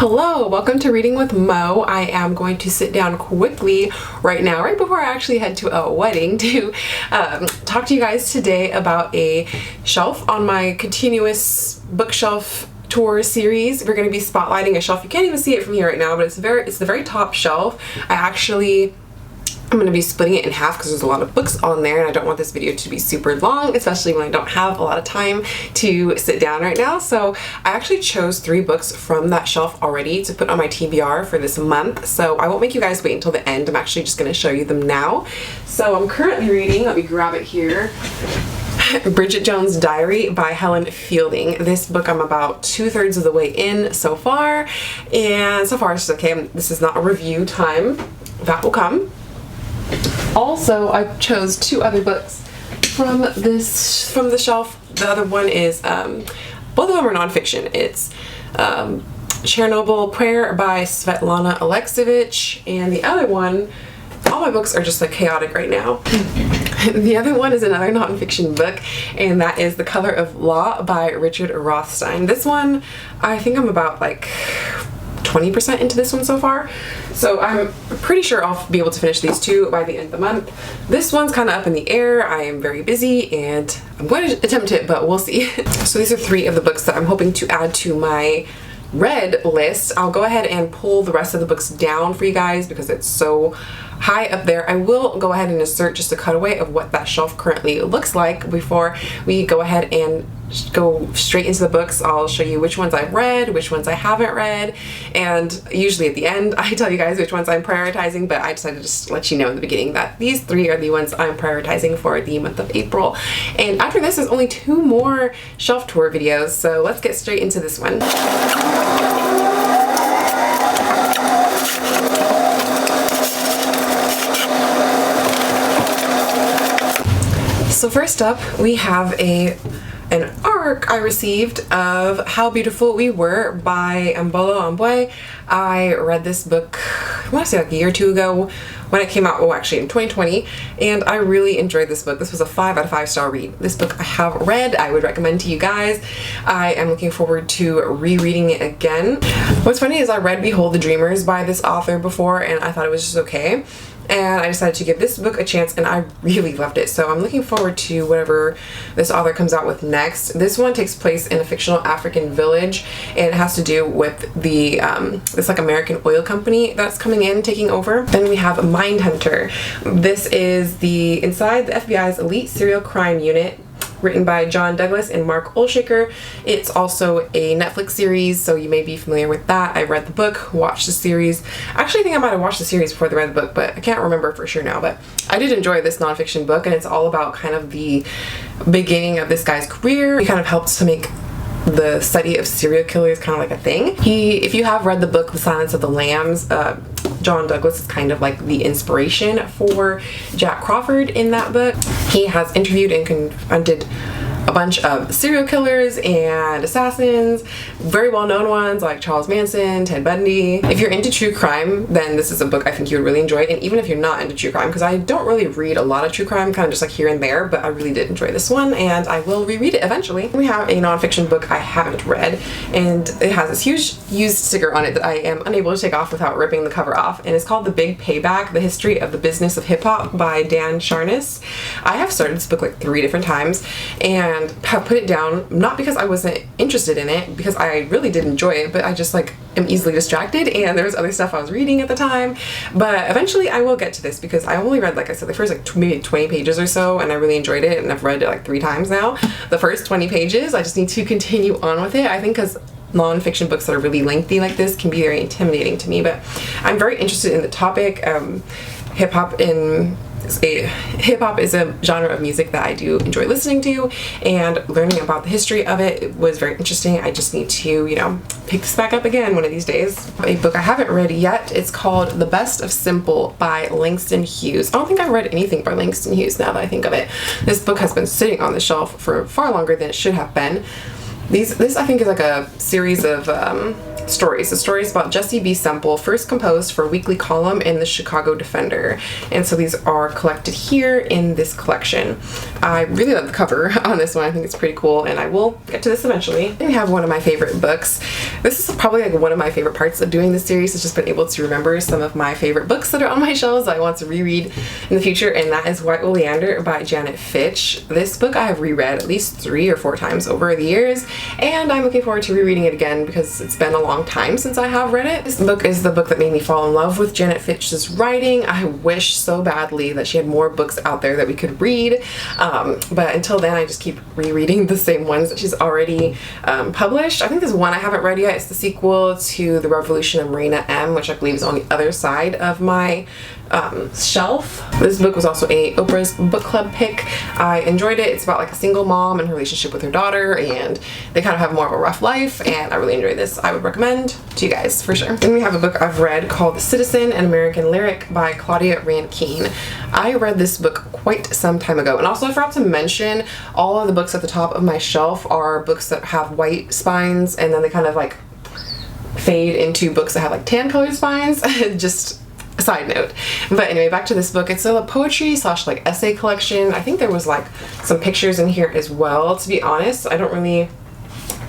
Hello, welcome to Reading with Mo. I am going to sit down quickly right now, right before I actually head to a wedding, to talk to you guys today about a shelf on my continuous bookshelf tour series. We're going to be spotlighting a shelf. You can't even see it from here right now, but it's the very top shelf. I'm going to be splitting it in half because there's a lot of books on there and I don't want this video to be super long, especially when I don't have a lot of time to sit down right now. So I actually chose 3 books from that shelf already to put on my TBR for this month. So I won't make you guys wait until the end. I'm actually just going to show you them now. So I'm currently reading, let me grab it here, Bridget Jones' Diary by Helen Fielding. This book I'm about 2/3 of the way in so far, and so far it's okay. This is not a review time. That will come. Also, I chose 2 other books from the shelf. The other one is, both of them are nonfiction. It's Chernobyl Prayer by Svetlana Alexievich, and the other one, all my books are just like chaotic right now. The other one is another nonfiction book, and that is The Color of Law by Richard Rothstein. This one, I think I'm about like 20% into this one so far, so I'm pretty sure I'll be able to finish these 2 by the end of the month. This one's kind of up in the air. I am very busy and I'm going to attempt it, but we'll see. So these are 3 of the books that I'm hoping to add to my read list. I'll go ahead and pull the rest of the books down for you guys because it's so high up there. I will go ahead and insert just a cutaway of what that shelf currently looks like before we go ahead and go straight into the books. I'll show you which ones I've read, which ones I haven't read, and usually at the end I tell you guys which ones I'm prioritizing, but I decided to just let you know in the beginning that these 3 are the ones I'm prioritizing for the month of April. And after this, there's only 2 more shelf tour videos, so let's get straight into this one. So first up, we have an ARC I received of How Beautiful We Were by Mbolo Ambwe. I read this book, I want to say like a year or 2 ago when it came out, actually in 2020, and I really enjoyed this book. This was a 5 out of 5 star read. This book I have read, I would recommend to you guys. I am looking forward to rereading it again. What's funny is I read Behold the Dreamers by this author before and I thought it was just okay. And I decided to give this book a chance and I really loved it. So I'm looking forward to whatever this author comes out with next. This one takes place in a fictional African village and it has to do with the this like American oil company that's coming in, taking over. Then we have Mindhunter. This is inside the FBI's elite serial crime unit, written by John Douglas and Mark Olshaker. It's also a Netflix series, so you may be familiar with that. I read the book, watched the series. Actually, I think I might have watched the series before I read the book, but I can't remember for sure now. But I did enjoy this nonfiction book, and it's all about kind of the beginning of this guy's career. He kind of helped to make the study of serial killers kind of like a thing. If you have read the book The Silence of the Lambs, John Douglas is kind of like the inspiration for Jack Crawford in that book. He has interviewed and confronted a bunch of serial killers and assassins, very well-known ones like Charles Manson, Ted Bundy. If you're into true crime, then this is a book I think you would really enjoy. And even if you're not into true crime, because I don't really read a lot of true crime, kind of just like here and there, but I really did enjoy this one and I will reread it eventually. We have a nonfiction book I haven't read, and it has this huge used sticker on it that I am unable to take off without ripping the cover off, and it's called The Big Payback: The History of the Business of Hip Hop by Dan Charnas. I have started this book like 3 different times and have put it down, not because I wasn't interested in it, because I really did enjoy it, but I just like am easily distracted and there was other stuff I was reading at the time. But eventually I will get to this because I only read, like I said, the first like maybe 20 pages or so, and I really enjoyed it, and I've read it like 3 times now. The first 20 pages, I just need to continue on with it. I think because non-fiction books that are really lengthy like this can be very intimidating to me, but I'm very interested in the topic. Hip-hop is a genre of music that I do enjoy listening to, and learning about the history of it was very interesting. I just need to, you know, pick this back up again one of these days. A book I haven't read yet, it's called The Best of Simple by Langston Hughes. I don't think I've read anything by Langston Hughes now that I think of it. This book has been sitting on the shelf for far longer than it should have been. This I think is like a series of stories. The story is about Jesse B. Semple, first composed for a weekly column in the Chicago Defender. And so these are collected here in this collection. I really love the cover on this one. I think it's pretty cool, and I will get to this eventually. And we have one of my favorite books. This is probably like one of my favorite parts of doing this series, is just been able to remember some of my favorite books that are on my shelves that I want to reread in the future, and that is White Oleander by Janet Fitch. This book I have reread at least 3 or 4 times over the years, and I'm looking forward to rereading it again because it's been a long time since I have read it. This book is the book that made me fall in love with Janet Fitch's writing. I wish so badly that she had more books out there that we could read. But until then, I just keep rereading the same ones that she's already published. I think there's one I haven't read yet. It's the sequel to The Revolution of Marina M, which I believe is on the other side of my shelf. This book was also a Oprah's book club pick. I enjoyed it. It's about like a single mom and her relationship with her daughter, and they kind of have more of a rough life, and I really enjoyed this. I would recommend to you guys for sure. Then we have a book I've read called The Citizen, an American Lyric by Claudia Rankine. I read this book quite some time ago, and also I forgot to mention all of the books at the top of my shelf are books that have white spines, and then they kind of like fade into books that have like tan colored spines. Just a side note. But anyway, back to this book. It's a poetry / like essay collection. I think there was like some pictures in here as well. To be honest, I don't really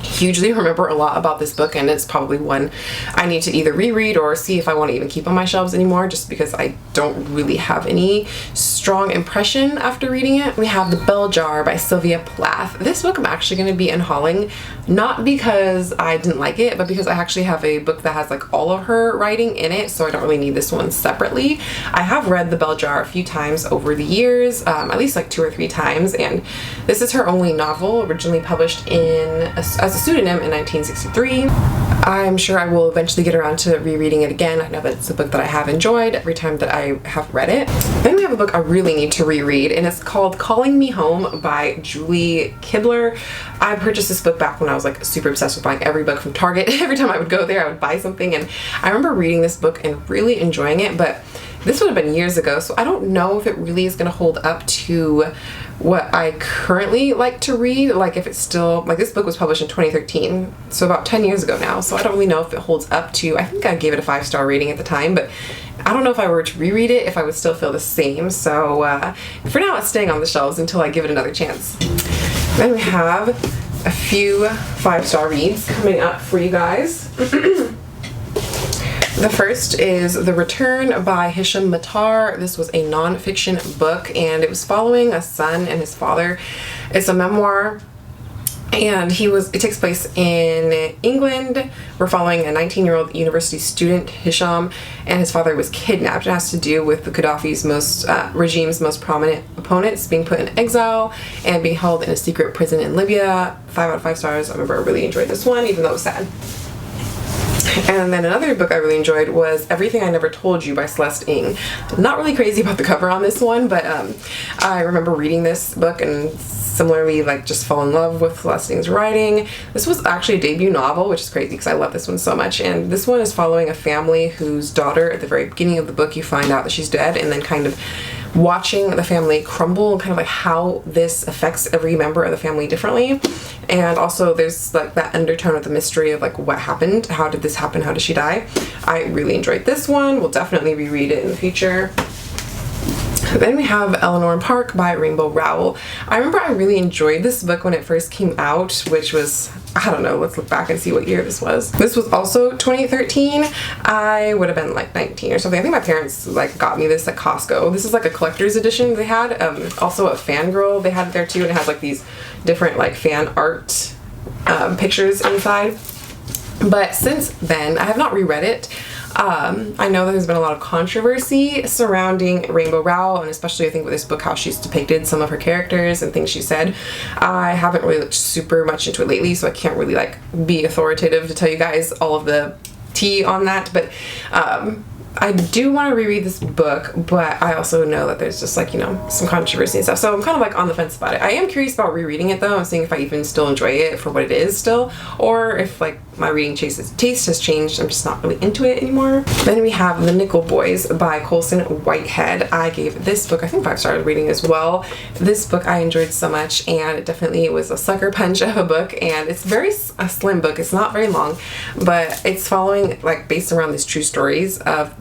hugely remember a lot about this book, and it's probably one I need to either reread or see if I want to even keep on my shelves anymore, just because I don't really have any strong impression after reading it. We have The Bell Jar by Sylvia Plath. This book I'm actually going to be unhauling, not because I didn't like it, but because I actually have a book that has like all of her writing in it, so I don't really need this one separately. I have read The Bell Jar a few times over the years, at least like 2 or 3 times, and this is her only novel, originally published as a pseudonym in 1963. I'm sure I will eventually get around to rereading it again. I know that it's a book that I have enjoyed every time that I have read it. Then we have a book I really need to reread, and it's called Calling Me Home by Julie Kibler. I purchased this book back when I was like super obsessed with buying every book from Target. Every time I would go there, I would buy something, and I remember reading this book and really enjoying it, but this would have been years ago, so I don't know if it really is going to hold up to what I currently like to read. Like if it's still, like this book was published in 2013, so about 10 years ago now, so I don't really know if it holds up to, I think I gave it a 5-star rating at the time, but I don't know if I were to reread it, if I would still feel the same, so for now it's staying on the shelves until I give it another chance. Then we have a few 5-star reads coming up for you guys. The first is The Return by Hisham Matar. This was a non-fiction book, and it was following a son and his father. It's a memoir, and it takes place in England. We're following a 19-year-old university student, Hisham, and his father was kidnapped. It has to do with the Gaddafi's regime's most prominent opponents being put in exile and being held in a secret prison in Libya. 5 out of 5 stars. I remember I really enjoyed this one, even though it was sad. And then another book I really enjoyed was Everything I Never Told You by Celeste Ng. Not really crazy about the cover on this one, but I remember reading this book and similarly like just fall in love with Celeste Ng's writing. This was actually a debut novel, which is crazy because I love this one so much, and this one is following a family whose daughter, at the very beginning of the book you find out that she's dead, and then kind of watching the family crumble and kind of like how this affects every member of the family differently. And also there's like that undertone of the mystery of like what happened, how did this happen, how did she die. I really enjoyed this one. We'll definitely reread it in the future. Then we have Eleanor and Park by Rainbow Rowell. I remember I really enjoyed this book when it first came out, which was, I don't know, let's look back and see what year this was. This was also 2013. I would have been like 19 or something. I think my parents like got me this at Costco. This is like a collector's edition they had. Also a Fangirl, they had it there too, and it has like these different like fan art pictures inside. But since then, I have not reread it. I know that there's been a lot of controversy surrounding Rainbow Rowell, and especially I think with this book how she's depicted some of her characters and things she said. I haven't really looked super much into it lately, so I can't really like be authoritative to tell you guys all of the tea on that, but I do want to reread this book, but I also know that there's just like, you know, some controversy and stuff, so I'm kind of like on the fence about it. I am curious about rereading it though, and seeing if I even still enjoy it for what it is still, or if like my reading taste has changed. I'm just not really into it anymore. Then we have The Nickel Boys by Colson Whitehead. I gave this book, I think, 5-star rating as well. This book I enjoyed so much, and it definitely was a sucker punch of a book, and it's a slim book. It's not very long, but it's following like based around these true stories of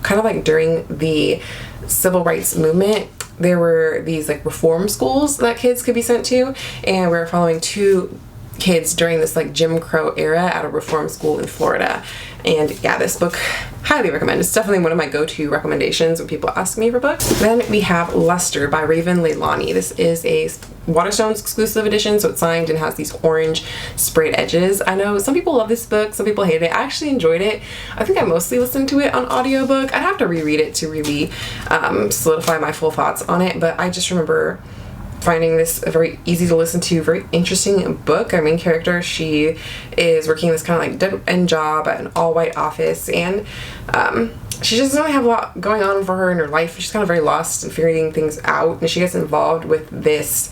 kind of like during the civil rights movement there were these like reform schools that kids could be sent to, and we were following two kids during this like Jim Crow era at a reform school in Florida. And yeah, this book, highly recommend. It's definitely one of my go-to recommendations when people ask me for books. Then we have Luster by Raven Leilani. This is a Waterstones exclusive edition, so it's signed and has these orange sprayed edges. I know some people love this book, some people hate it. I actually enjoyed it. I think I mostly listened to it on audiobook. I'd have to reread it to really solidify my full thoughts on it, but I just remember finding this a very easy to listen to, very interesting book. Our main character, she is working this kind of like dead-end job at an all-white office, and she doesn't really have a lot going on for her in her life. She's kind of very lost and figuring things out, and she gets involved with this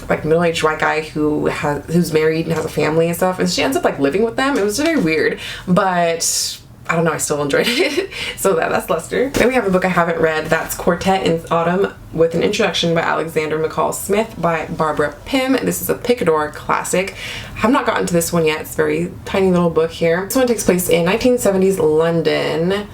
like middle-aged white guy who's married and has a family and stuff, and she ends up like living with them. It was very weird, but I don't know, I still enjoyed it. So that's Luster. Then we have a book I haven't read. That's Quartet in Autumn, with an introduction by Alexander McCall Smith by Barbara Pym. This is a Picador classic. I have not gotten to this one yet. It's a very tiny little book here. This one takes place in 1970s London,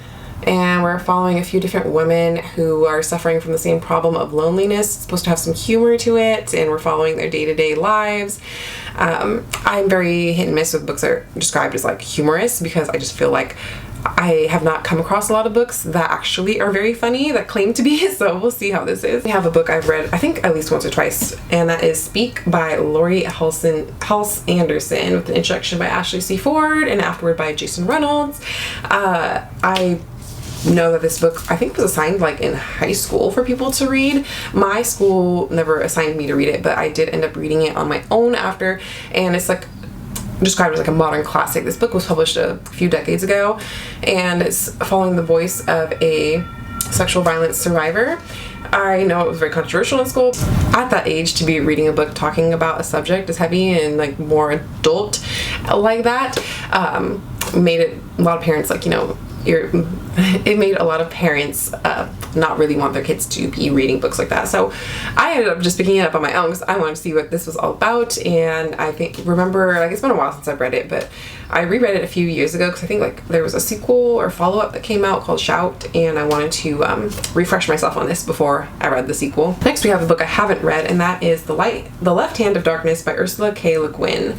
and we're following a few different women who are suffering from the same problem of loneliness. It's supposed to have some humor to it, and we're following their day-to-day lives. I'm very hit and miss with books that are described as like humorous, because I just feel like I have not come across a lot of books that actually are very funny, that claim to be, so we'll see how this is. We have a book I've read, I think at least once or twice, and that is Speak by Laurie Halse Anderson, with an introduction by Ashley C. Ford and afterward by Jason Reynolds. I know that this book, I think, was assigned like in high school for people to read. My school never assigned me to read it, but I did end up reading it on my own after, and it's like described as like a modern classic. This book was published a few decades ago, and it's following the voice of a sexual violence survivor. I know it was very controversial in school. At that age, to be reading a book talking about a subject as heavy and like more adult like that, made it a lot of parents like, you know, it made a lot of parents not really want their kids to be reading books like that. So I ended up just picking it up on my own because I wanted to see what this was all about. And I remember like it's been a while since I've read it, but I reread it a few years ago because I think like there was a sequel or follow-up that came out called Shout, and I wanted to refresh myself on this before I read the sequel. Next we have a book I haven't read, and that is The Left Hand of Darkness by Ursula K. Le Guin.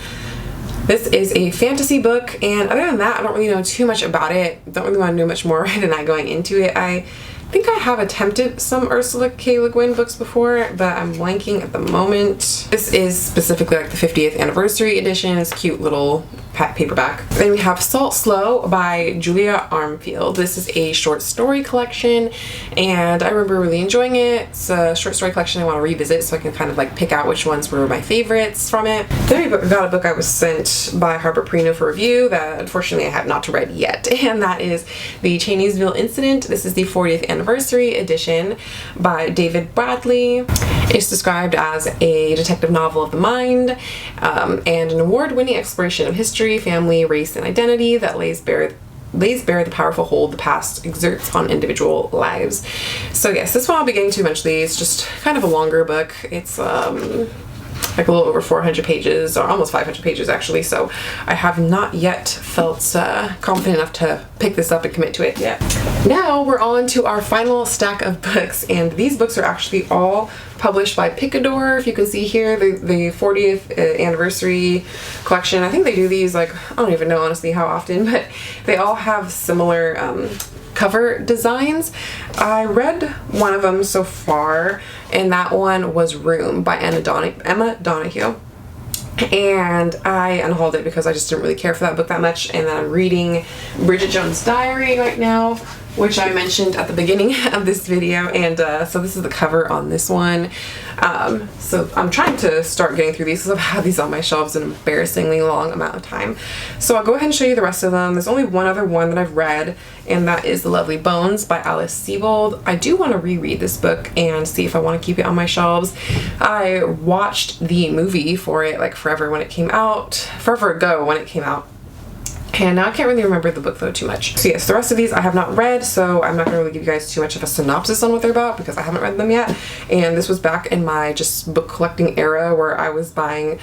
This is a fantasy book, and other than that, I don't really know too much about it. Don't really want to know much more than that going into it. I think I have attempted some Ursula K. Le Guin books before, but I'm blanking at the moment. This is specifically like the 50th anniversary edition. It's a cute little paperback. Then we have Salt Slow by Julia Armfield. This is a short story collection, and I remember really enjoying it. It's a short story collection I want to revisit so I can kind of like pick out which ones were my favorites from it. Then we got a book I was sent by Harper Perino for review that unfortunately I have not read yet, and that is The Cheneysville Incident. This is the 40th anniversary edition by David Bradley. It's described as a detective novel of the mind and an award-winning exploration of history, family, race, and identity that lays bare the powerful hold the past exerts on individual lives. So yes, this one I'll be getting to eventually. It's just kind of a longer book. It's like a little over 400 pages, or almost 500 pages actually, so I have not yet felt confident enough to pick this up and commit to it yet. Now we're on to our final stack of books, and these books are actually all published by Picador. If you can see here, the 40th anniversary collection. I think they do these like, I don't even know honestly how often, but they all have similar cover designs. I read one of them so far, and that one was Room by Emma Donoghue. And I unhauled it because I just didn't really care for that book that much. And then I'm reading Bridget Jones' Diary right now, which I mentioned at the beginning of this video, and so this is the cover on this one. So I'm trying to start getting through these because I've had these on my shelves an embarrassingly long amount of time. So I'll go ahead and show you the rest of them. There's only one other one that I've read, and that is The Lovely Bones by Alice Sebold. I do want to reread this book and see if I want to keep it on my shelves. I watched the movie for it like forever ago when it came out. And now I can't really remember the book though too much. So yes, the rest of these I have not read, so I'm not going to really give you guys too much of a synopsis on what they're about because I haven't read them yet. And this was back in my just book collecting era where I was buying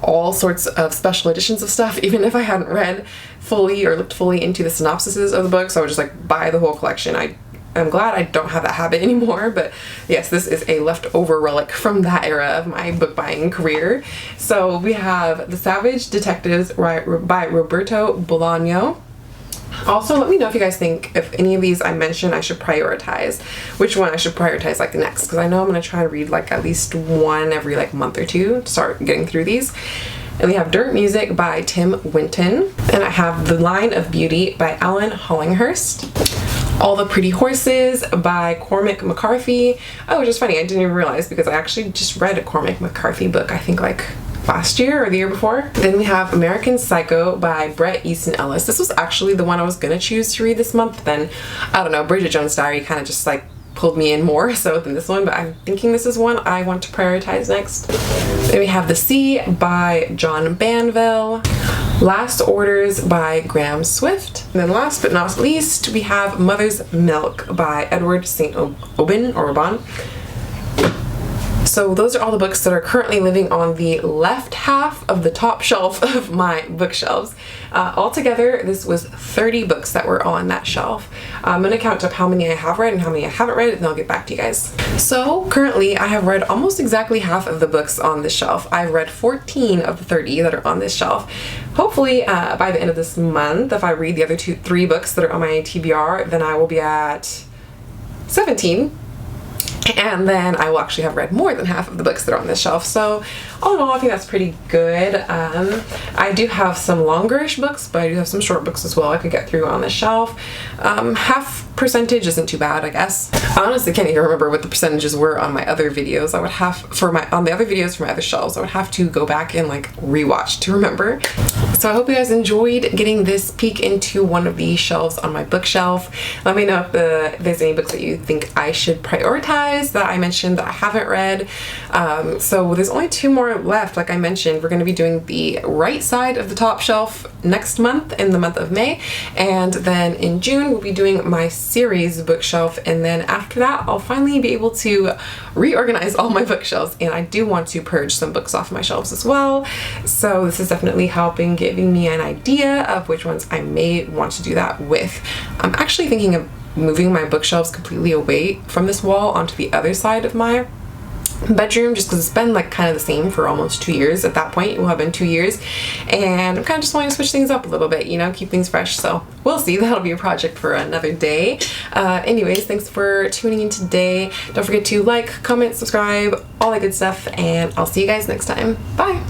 all sorts of special editions of stuff, even if I hadn't read fully or looked fully into the synopsises of the books. I would just like buy the whole collection. I I'm glad I don't have that habit anymore, but yes, this is a leftover relic from that era of my book buying career. So we have The Savage Detectives by Roberto Bolaño. Also, let me know if you guys think if any of these I mentioned I should prioritize, which one I should prioritize like the next, because I know I'm going to try to read like at least one every like month or two to start getting through these. And we have Dirt Music by Tim Winton, and I have The Line of Beauty by Alan Hollinghurst, All the Pretty Horses by Cormac McCarthy. Oh, which is funny, I didn't even realize because I actually just read a Cormac McCarthy book, I think like last year or the year before. Then we have American Psycho by Bret Easton Ellis. This was actually the one I was gonna choose to read this month, but then I don't know, Bridget Jones' Diary kind of just like pulled me in more so than this one, but I'm thinking this is one I want to prioritize next. Then we have The Sea by John Banville, Last Orders by Graham Swift, and then last but not least we have Mother's Milk by Edward St. Aubin. So those are all the books that are currently living on the left half of the top shelf of my bookshelves. Altogether, this was 30 books that were on that shelf. I'm going to count up how many I have read and how many I haven't read, and I'll get back to you guys. So currently, I have read almost exactly half of the books on this shelf. I've read 14 of the 30 that are on this shelf. Hopefully, by the end of this month, if I read the other 3 books that are on my TBR, then I will be at 17. And then I will actually have read more than half of the books that are on this shelf. So all in all, I think that's pretty good. I do have some longerish books, but I do have some short books as well I could get through on this shelf. Half percentage isn't too bad, I guess. I honestly can't even remember what the percentages were on my other videos. I would have, on the other videos for my other shelves, I would have to go back and like rewatch to remember. So I hope you guys enjoyed getting this peek into one of these shelves on my bookshelf. Let me know if there's any books that you think I should prioritize that I mentioned that I haven't read. So there's only 2 more left. Like I mentioned, we're going to be doing the right side of the top shelf next month, in the month of May, and then in June we'll be doing my series bookshelf, and then after that I'll finally be able to reorganize all my bookshelves, and I do want to purge some books off my shelves as well. So this is definitely helping, giving me an idea of which ones I may want to do that with. I'm actually thinking of moving my bookshelves completely away from this wall onto the other side of my bedroom, just because it's been like kind of the same for almost 2 years. At that point it will have been 2 years, and I'm kind of just wanting to switch things up a little bit, you know, keep things fresh. So we'll see, that'll be a project for another day. Anyways, thanks for tuning in today. Don't forget to like, comment, subscribe, all that good stuff, and I'll see you guys next time. Bye.